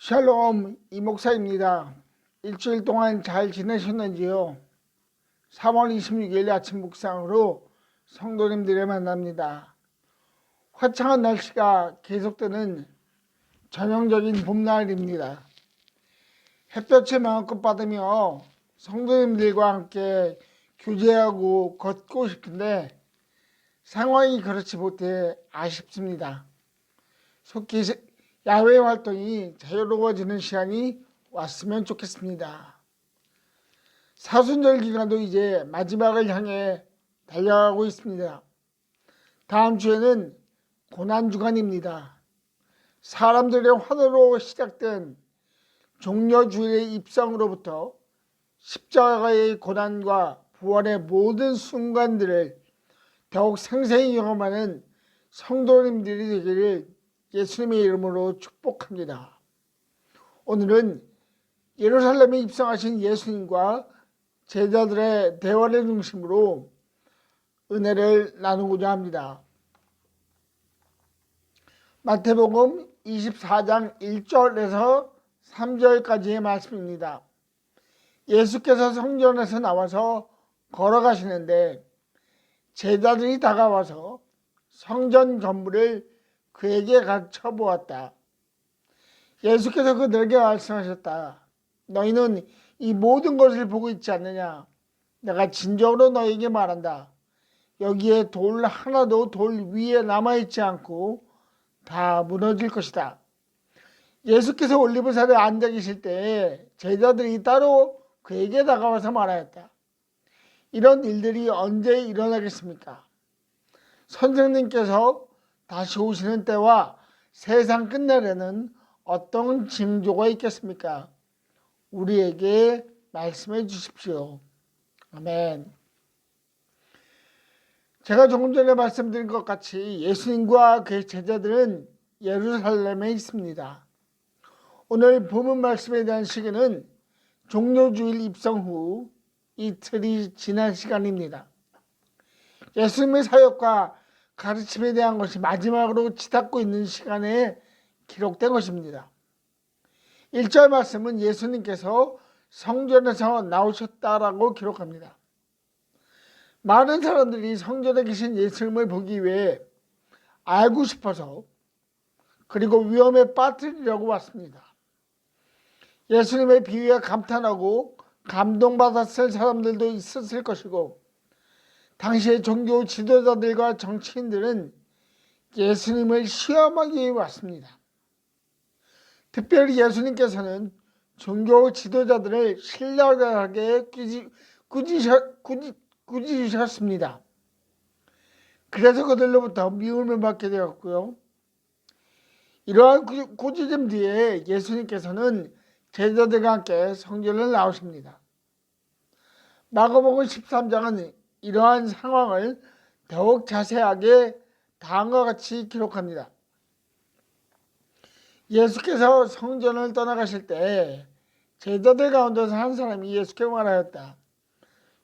샬롬 이목사입니다. 일주일 동안 잘 지내셨는지요? 3월 26일 아침 묵상으로 성도님들을 만납니다. 화창한 날씨가 계속되는 전형적인 봄날입니다. 햇볕을 마음껏 받으며 성도님들과 함께 교제하고 걷고 싶은데 상황이 그렇지 못해 아쉽습니다. 속히 야외 활동이 자유로워지는 시간이 왔으면 좋겠습니다. 사순절 기간도 이제 마지막을 향해 달려가고 있습니다. 다음 주에는 고난주간입니다. 사람들의 환호로 시작된 종려주일의 입성으로부터 십자가의 고난과 부활의 모든 순간들을 더욱 생생히 경험하는 성도님들이 되기를 예수님의 이름으로 축복합니다. 오늘은 예루살렘에 입성하신 예수님과 제자들의 대화를 중심으로 은혜를 나누고자 합니다. 마태복음 24장 1절에서 3절까지의 말씀입니다. 예수께서 성전에서 나와서 걸어가시는데 제자들이 다가와서 성전 건물을 그에게 가르쳐 보았다. 예수께서 그들에게 말씀하셨다. 너희는 이 모든 것을 보고 있지 않느냐? 내가 진정으로 너희에게 말한다. 여기에 돌 하나도 돌 위에 남아있지 않고 다 무너질 것이다. 예수께서 올리브산에 앉아 계실 때에 제자들이 따로 그에게 다가와서 말하였다. 이런 일들이 언제 일어나겠습니까? 선생님께서 다시 오시는 때와 세상 끝날에는 어떤 징조가 있겠습니까? 우리에게 말씀해 주십시오. 아멘. 제가 조금 전에 말씀드린 것 같이 예수님과 그의 제자들은 예루살렘에 있습니다. 오늘 본문 말씀에 대한 시기는 종려주일 입성 후 이틀이 지난 시간입니다. 예수님의 사역과 가르침에 대한 것이 마지막으로 치닫고 있는 시간에 기록된 것입니다. 1절 말씀은 예수님께서 성전에서 나오셨다라고 기록합니다. 많은 사람들이 성전에 계신 예수님을 보기 위해 알고 싶어서 그리고 위험에 빠뜨리려고 왔습니다. 예수님의 비유에 감탄하고 감동받았을 사람들도 있었을 것이고 당시의 종교 지도자들과 정치인들은 예수님을 시험하기 위해 왔습니다. 특별히 예수님께서는 종교 지도자들을 신랄하게 꾸짖으셨습니다. 그래서 그들로부터 미움을 받게 되었고요. 이러한 꾸짖음 뒤에 예수님께서는 제자들과 함께 성전을 나오십니다. 마가복음 13장은 이러한 상황을 더욱 자세하게 다음과 같이 기록합니다. 예수께서 성전을 떠나가실 때 제자들 가운데서 한 사람이 예수께 말하였다.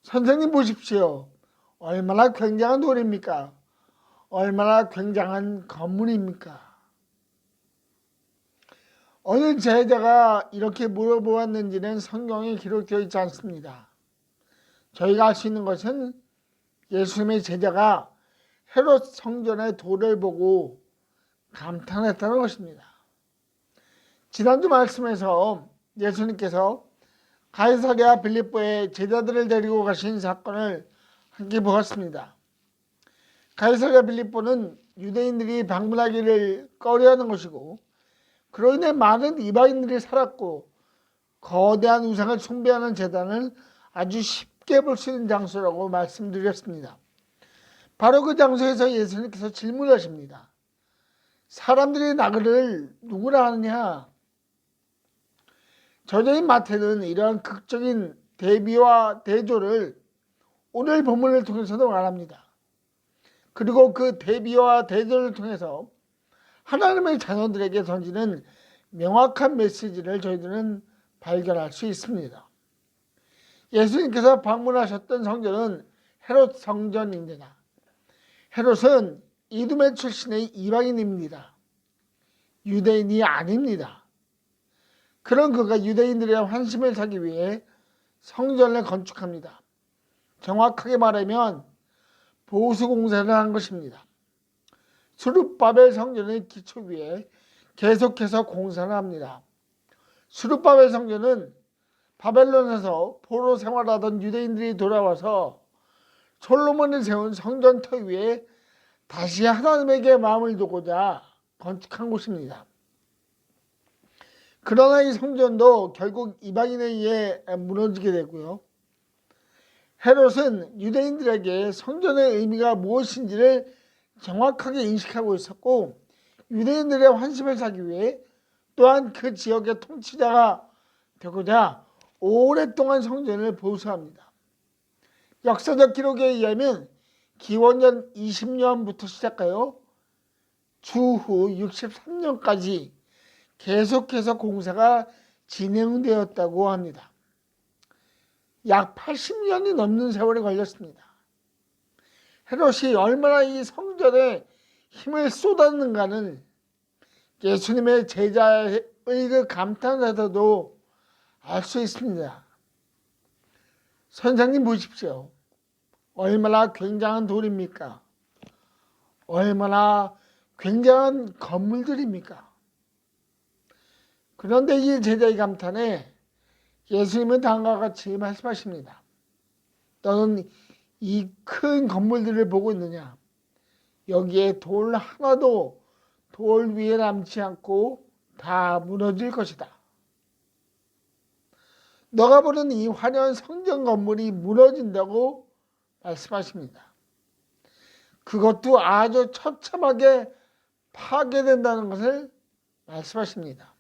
선생님 보십시오. 얼마나 굉장한 돌입니까? 얼마나 굉장한 건물입니까? 어느 제자가 이렇게 물어보았는지는 성경에 기록되어 있지 않습니다. 저희가 알 수 있는 것은 예수님의 제자가 헤롯 성전의 돌을 보고 감탄했다는 것입니다. 지난주 말씀에서 예수님께서 가이사랴 빌립보에 제자들을 데리고 가신 사건을 함께 보았습니다. 가이사랴 빌립보는 유대인들이 방문하기를 꺼려하는 것이고 그로 인해 많은 이방인들이 살았고 거대한 우상을 숭배하는 제단을 아주 쉽게 볼 수 있는 장소라고 말씀드렸습니다. 바로 그 장소에서 예수님께서 질문하십니다. 사람들이 나를 누구라 하느냐? 저자인 마태는 이러한 극적인 대비와 대조를 오늘 본문을 통해서도 말합니다. 그리고 그 대비와 대조를 통해서 하나님의 자녀들에게 던지는 명확한 메시지를 저희들은 발견할 수 있습니다. 예수님께서 방문하셨던 성전은 헤롯 성전입니다. 헤롯은 이두메 출신의 이방인입니다. 유대인이 아닙니다. 그런 그가 유대인들의 환심을 사기 위해 성전을 건축합니다. 정확하게 말하면 보수공사를 한 것입니다. 수룹바벨 성전의 기초 위에 계속해서 공사를 합니다. 수룹바벨 성전은 바벨론에서 포로 생활하던 유대인들이 돌아와서 솔로몬이 세운 성전터 위에 다시 하나님에게 마음을 두고자 건축한 곳입니다. 그러나 이 성전도 결국 이방인에 의해 무너지게 되고요. 헤롯은 유대인들에게 성전의 의미가 무엇인지를 정확하게 인식하고 있었고 유대인들의 환심을 사기 위해 또한 그 지역의 통치자가 되고자 오랫동안 성전을 보수합니다. 역사적 기록에 의하면 기원전 20년부터 시작하여 주후 63년까지 계속해서 공사가 진행되었다고 합니다. 약 80년이 넘는 세월이 걸렸습니다. 헤롯이 얼마나 이 성전에 힘을 쏟았는가는 예수님의 제자의 그 감탄에서도 알 수 있습니다. 선생님 보십시오. 얼마나 굉장한 돌입니까? 얼마나 굉장한 건물들입니까? 그런데 이 제자의 감탄에 예수님은 다음과 같이 말씀하십니다. 너는 이 큰 건물들을 보고 있느냐? 여기에 돌 하나도 돌 위에 남지 않고 다 무너질 것이다. 너가 보는 이 화려한 성전 건물이 무너진다고 말씀하십니다. 그것도 아주 처참하게 파괴된다는 것을 말씀하십니다.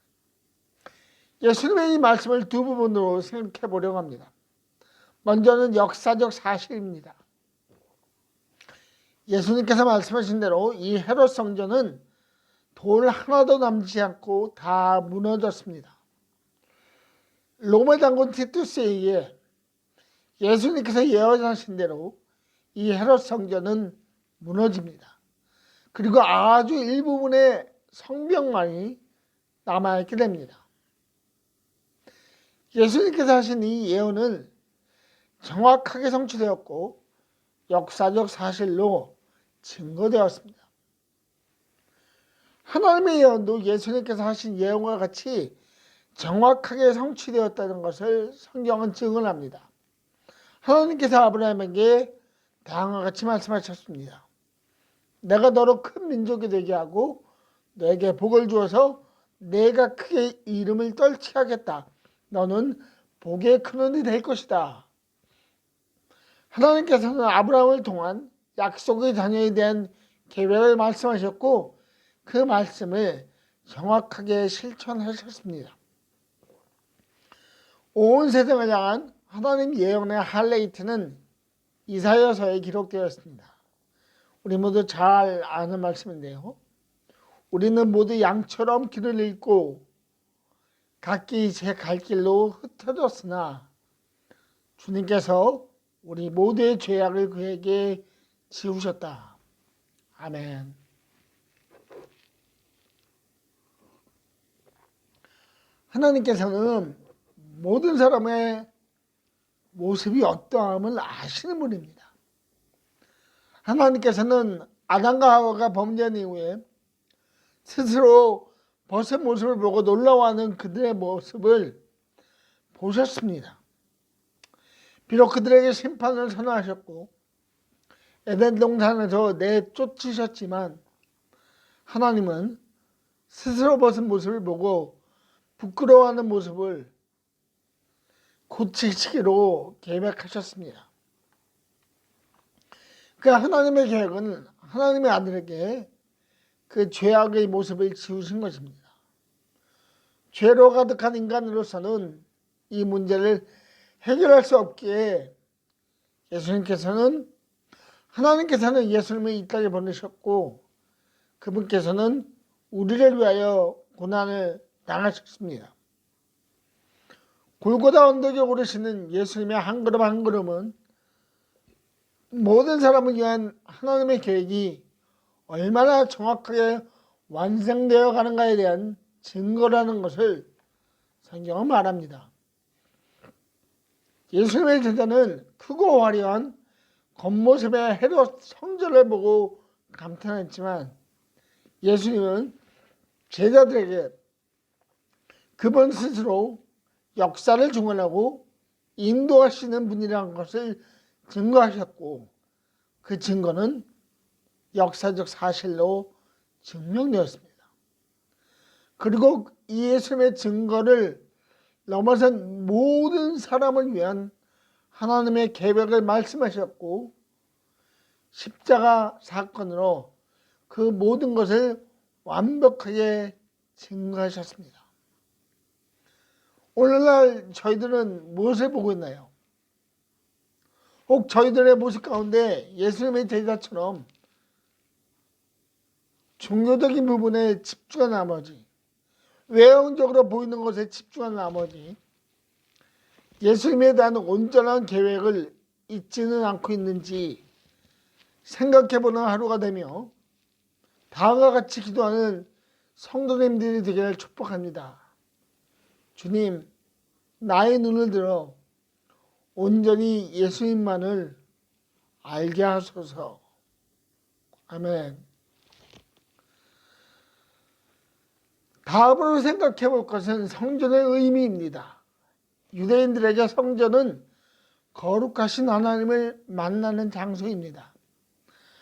예수님의 이 말씀을 두 부분으로 생각해 보려고 합니다. 먼저는 역사적 사실입니다. 예수님께서 말씀하신 대로 이 헤롯 성전은 돌 하나도 남지 않고 다 무너졌습니다. 로마 장군 티투스에 의해 예수님께서 예언하신 대로 이 헤롯 성전은 무너집니다. 그리고 아주 일부분의 성벽만이 남아있게 됩니다. 예수님께서 하신 이 예언은 정확하게 성취되었고 역사적 사실로 증거되었습니다. 하나님의 예언도 예수님께서 하신 예언과 같이 정확하게 성취되었다는 것을 성경은 증언합니다. 하나님께서 아브라함에게 다음과 같이 말씀하셨습니다. 내가 너로 큰 민족이 되게 하고 너에게 복을 주어서 내가 크게 이름을 떨치하겠다. 너는 복의 근원이 될 것이다. 하나님께서는 아브라함을 통한 약속의 자녀에 대한 계획을 말씀하셨고 그 말씀을 정확하게 실천하셨습니다. 온 세상을 향한 하나님 예언의 하이라이트는 이사야서에 기록되었습니다. 우리 모두 잘 아는 말씀인데요. 우리는 모두 양처럼 길을 잃고 각기 제 갈 길로 흩어졌으나 주님께서 우리 모두의 죄악을 그에게 지우셨다. 아멘. 하나님께서는 모든 사람의 모습이 어떠함을 아시는 분입니다. 하나님께서는 아담과 하와가 범죄한 이후에 스스로 벗은 모습을 보고 놀라워하는 그들의 모습을 보셨습니다. 비록 그들에게 심판을 선언하셨고 에덴 동산에서 내쫓으셨지만 하나님은 스스로 벗은 모습을 보고 부끄러워하는 모습을 고치시기로 계획하셨습니다. 그 하나님의 계획은 하나님의 아들에게 그 죄악의 모습을 지우신 것입니다. 죄로 가득한 인간으로서는 이 문제를 해결할 수 없기에 하나님께서는 예수님을 이 땅에 보내셨고 그분께서는 우리를 위하여 고난을 당하셨습니다. 골고다 언덕에 오르시는 예수님의 한 걸음 한 걸음은 모든 사람을 위한 하나님의 계획이 얼마나 정확하게 완성되어 가는가에 대한 증거라는 것을 성경은 말합니다. 예수님의 제자는 크고 화려한 겉모습의 헤롯 성전을 보고 감탄했지만 예수님은 제자들에게 그분 스스로 역사를 중원하고 인도하시는 분이라는 것을 증거하셨고 그 증거는 역사적 사실로 증명되었습니다. 그리고 이 예수님의 증거를 넘어선 모든 사람을 위한 하나님의 계획을 말씀하셨고 십자가 사건으로 그 모든 것을 완벽하게 증거하셨습니다. 오늘날 저희들은 무엇을 보고 있나요? 혹 저희들의 모습 가운데 예수님의 제자처럼 종교적인 부분에 집중한 나머지 외형적으로 보이는 것에 집중한 나머지 예수님에 대한 온전한 계획을 잊지는 않고 있는지 생각해보는 하루가 되며 다음과 같이 기도하는 성도님들이 되기를 축복합니다. 주님, 나의 눈을 들어 온전히 예수님만을 알게 하소서. 아멘. 다음으로 생각해 볼 것은 성전의 의미입니다. 유대인들에게 성전은 거룩하신 하나님을 만나는 장소입니다.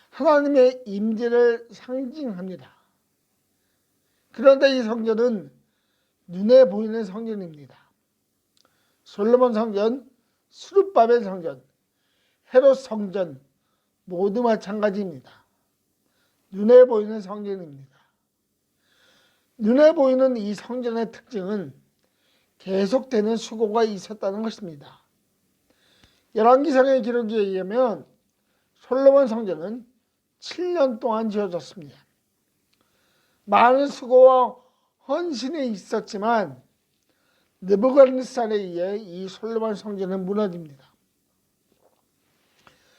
하나님의 임재를 상징합니다. 그런데 이 성전은 눈에 보이는 성전입니다. 솔로몬 성전, 스룹바벨 성전, 헤롯 성전 모두 마찬가지입니다. 눈에 보이는 성전입니다. 눈에 보이는 이 성전의 특징은 계속되는 수고가 있었다는 것입니다. 열왕기상의 기록에 의하면 솔로몬 성전은 7년 동안 지어졌습니다. 많은 수고와 헌신이 있었지만 느부갓네살에 의해 이 솔로몬 성전은 무너집니다.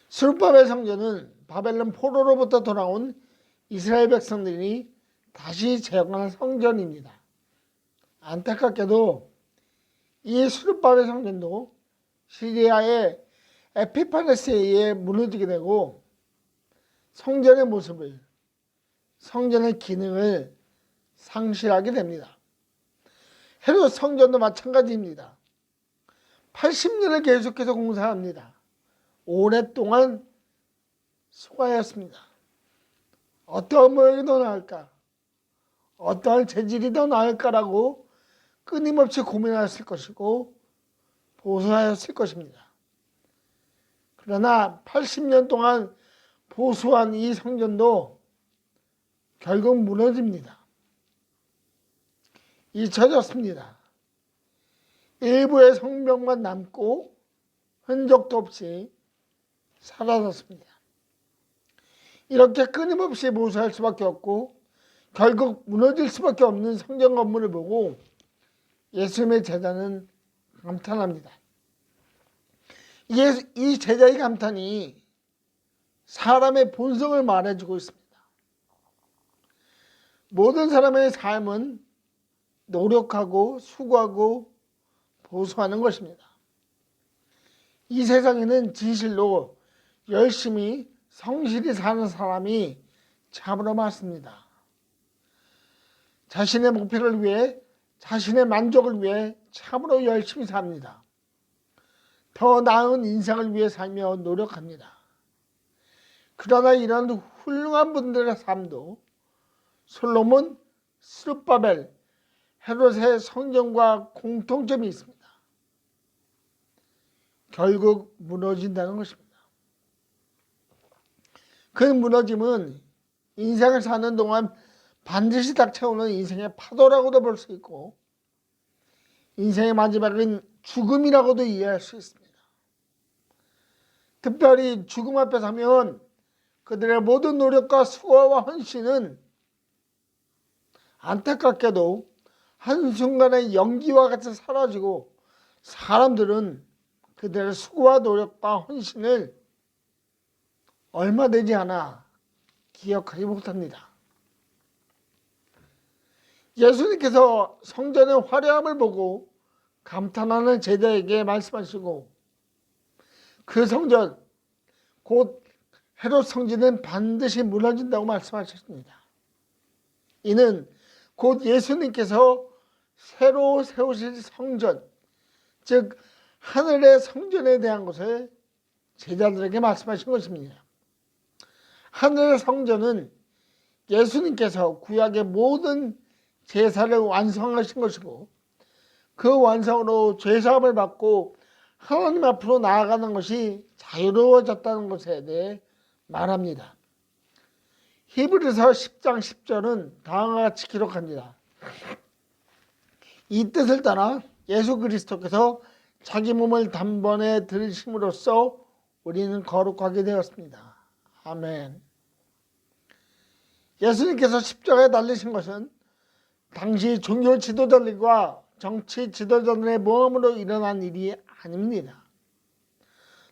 스룹바벨 성전은 바벨론 포로로부터 돌아온 이스라엘 백성들이 다시 재건한 성전입니다. 안타깝게도 이 스룹바벨 성전도 시리아의 에피파네스에 의해 무너지게 되고 성전의 모습을, 성전의 기능을 상실하게 됩니다. 헤롯 성전도 마찬가지입니다. 80년을 계속해서 공사합니다. 오랫동안 수고하였습니다. 어떠한 모양이 더 나을까? 어떠한 재질이 더 나을까라고 끊임없이 고민하였을 것이고 보수하였을 것입니다. 그러나 80년 동안 보수한 이 성전도 결국 무너집니다. 잊혀졌습니다. 일부의 성벽만 남고 흔적도 없이 사라졌습니다. 이렇게 끊임없이 보수할 수밖에 없고 결국 무너질 수밖에 없는 성전 건물을 보고 예수님의 제자는 감탄합니다. 이 제자의 감탄이 사람의 본성을 말해주고 있습니다. 모든 사람의 삶은 노력하고 수고하고 보수하는 것입니다. 이 세상에는 진실로 열심히 성실히 사는 사람이 참으로 많습니다. 자신의 목표를 위해, 자신의 만족을 위해 참으로 열심히 삽니다. 더 나은 인생을 위해 살며 노력합니다. 그러나 이런 훌륭한 분들의 삶도 솔로몬, 스룹바벨, 헤롯의 성전과 공통점이 있습니다. 결국 무너진다는 것입니다. 그 무너짐은 인생을 사는 동안 반드시 닥쳐오는 인생의 파도라고도 볼 수 있고 인생의 마지막은 죽음이라고도 이해할 수 있습니다. 특별히 죽음 앞에 서면 그들의 모든 노력과 수고와 헌신은 안타깝게도 한순간에 연기와 같이 사라지고 사람들은 그들의 수고와 노력과 헌신을 얼마 되지 않아 기억하지 못합니다. 예수님께서 성전의 화려함을 보고 감탄하는 제자에게 말씀하시고 그 성전 곧 헤롯 성전은 반드시 무너진다고 말씀하셨습니다. 이는 곧 예수님께서 새로 세우실 성전, 즉 하늘의 성전에 대한 것을 제자들에게 말씀하신 것입니다. 하늘의 성전은 예수님께서 구약의 모든 제사를 완성하신 것이고 그 완성으로 죄사함을 받고 하나님 앞으로 나아가는 것이 자유로워졌다는 것에 대해 말합니다. 히브리서 10장 10절은 다음과 같이 기록합니다. 이 뜻을 따라 예수 그리스도께서 자기 몸을 단번에 들이심으로써 우리는 거룩하게 되었습니다. 아멘. 예수님께서 십자가에 달리신 것은 당시 종교 지도자들과 정치 지도자들의 모험으로 일어난 일이 아닙니다.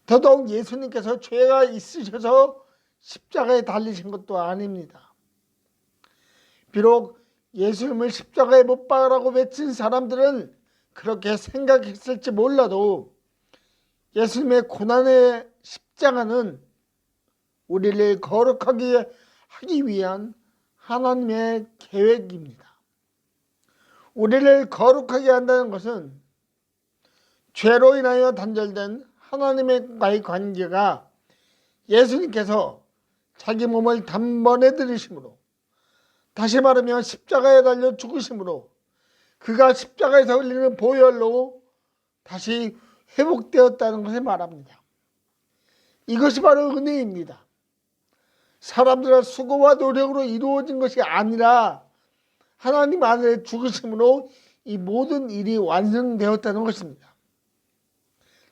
더더욱 예수님께서 죄가 있으셔서 십자가에 달리신 것도 아닙니다. 비록 예수님을 십자가에 못 박으라고 외친 사람들은 그렇게 생각했을지 몰라도 예수님의 고난의 십자가는 우리를 거룩하게 하기 위한 하나님의 계획입니다. 우리를 거룩하게 한다는 것은 죄로 인하여 단절된 하나님과의 관계가 예수님께서 자기 몸을 단번에 들이심으로, 다시 말하면 십자가에 달려 죽으심으로 그가 십자가에서 흘리는 보혈로 다시 회복되었다는 것을 말합니다. 이것이 바로 은혜입니다. 사람들의 수고와 노력으로 이루어진 것이 아니라 하나님 아들의 죽으심으로 이 모든 일이 완성되었다는 것입니다.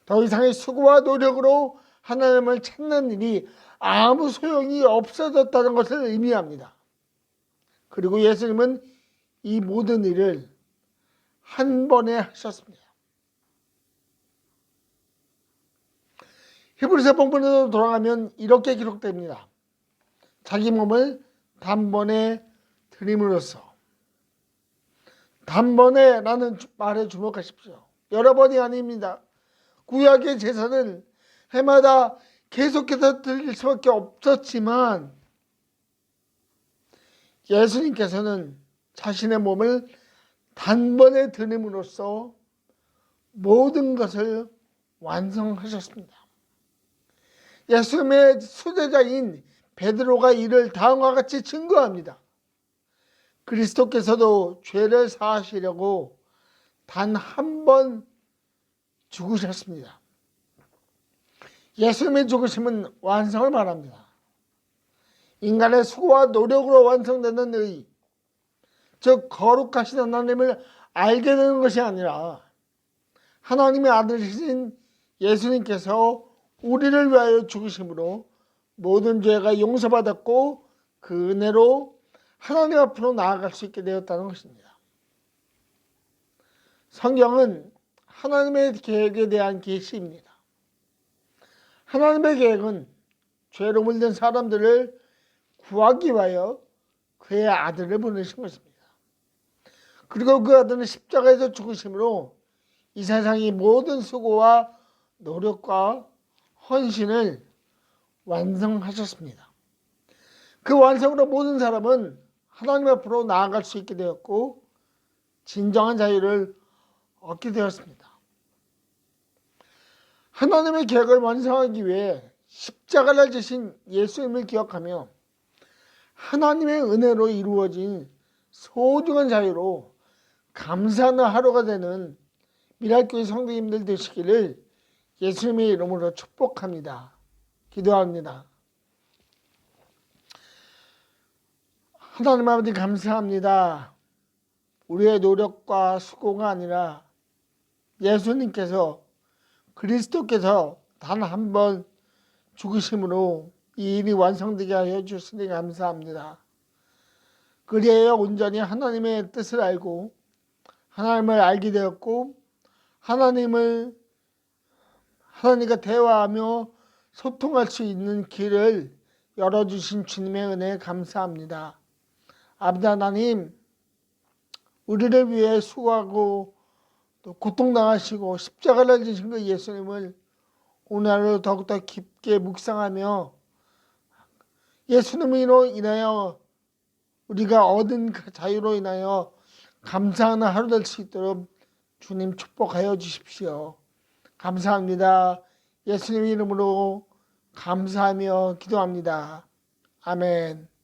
더 이상의 수고와 노력으로 하나님을 찾는 일이 아무 소용이 없어졌다는 것을 의미합니다. 그리고 예수님은 이 모든 일을 한 번에 하셨습니다. 히브리서 본문으로 돌아가면 이렇게 기록됩니다. 자기 몸을 단번에 드림으로써. 단번에 라는 말에 주목하십시오. 여러 번이 아닙니다. 구약의 제사는 해마다 계속해서 드릴 수밖에 없었지만 예수님께서는 자신의 몸을 단번에 드림으로써 모든 것을 완성하셨습니다. 예수님의 수제자인 베드로가 이를 다음과 같이 증거합니다. 그리스도께서도 죄를 사하시려고 단 한 번 죽으셨습니다. 예수님의 죽으심은 완성을 말합니다. 인간의 수고와 노력으로 완성되는 의, 즉 거룩하신 하나님을 알게 되는 것이 아니라 하나님의 아들이신 예수님께서 우리를 위하여 죽으심으로 모든 죄가 용서받았고 그 은혜로 하나님 앞으로 나아갈 수 있게 되었다는 것입니다. 성경은 하나님의 계획에 대한 계시입니다. 하나님의 계획은 죄로 물든 사람들을 구하기 위하여 그의 아들을 보내신 것입니다. 그리고 그 아들은 십자가에서 죽으심으로 이 세상의 모든 수고와 노력과 헌신을 완성하셨습니다. 그 완성으로 모든 사람은 하나님 앞으로 나아갈 수 있게 되었고 진정한 자유를 얻게 되었습니다. 하나님의 계획을 완성하기 위해 십자가를 지신 예수님을 기억하며 하나님의 은혜로 이루어진 소중한 자유로 감사하는 하루가 되는 미랄교회 성도님들 되시기를 예수님의 이름으로 축복합니다. 기도합니다. 하나님 아버지 감사합니다. 우리의 노력과 수고가 아니라 예수님께서 그리스도께서 단 한 번 죽으심으로 이 일이 완성되게 하여 주시니 감사합니다. 그리하여 온전히 하나님의 뜻을 알고 하나님을 알게 되었고 하나님과 대화하며 소통할 수 있는 길을 열어주신 주님의 은혜에 감사합니다. 아버지 하나님, 우리를 위해 수고하고 또 고통당하시고 십자가를 지신 그 예수님을 오늘 하루 더욱더 깊게 묵상하며 예수님으로 인하여 우리가 얻은 그 자유로 인하여 감사하는 하루 될 수 있도록 주님 축복하여 주십시오. 감사합니다. 예수님 이름으로 감사하며 기도합니다. 아멘.